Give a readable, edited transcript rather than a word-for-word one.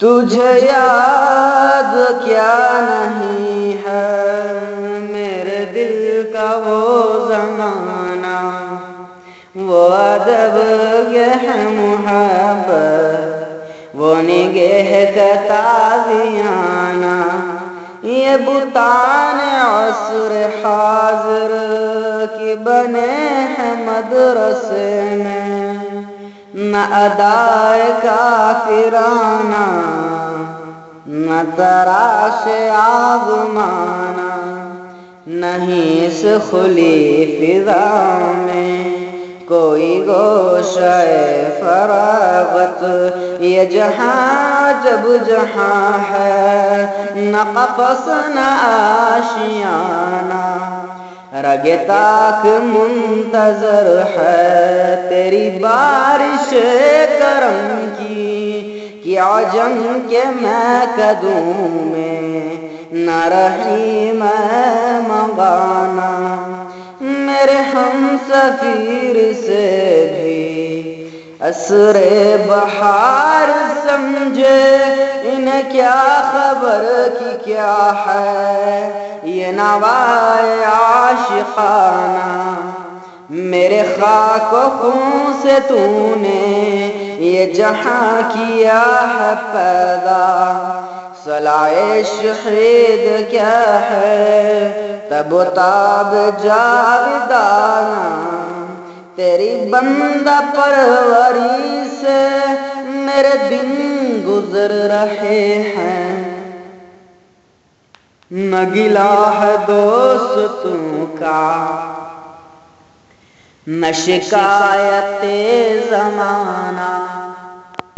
تجھے یاد کیا نہیں ہے میرے دل کا وہ زمانہ، وہ ادب یہ محبت، وہ نگہ کا تازیانہ، یہ بتان عصر حاضر کی بنے ہیں مدرسے میں، نہ ادائے کافرانہ نہ تراش آزمانہ، نہیں اس کھلی فضا میں کوئی گوشہ فراغت، یہ جہاں جب جہاں ہے نہ قفس نہ آشیانہ، رگ تاک منتظر ہے تیری بارش کرم کی، کہ عجم کے میں قدوں میں نہ رہی میں مغانا، میرے ہم سفیر سے بھی عصر بہار سمجھے، انہیں کیا خبر کی کیا ہے یہ نوائے عاشقانہ، میرے خاک و خون سے تو نے یہ جہاں کیا ہے پیدا، صلائے شہید کیا ہے تب و تاب جاودانہ، تیری بندہ پروری سے میرے دن گزر رہے ہیں، نہ گلہ ہے دوستوں کا نہ شکایت زمانہ،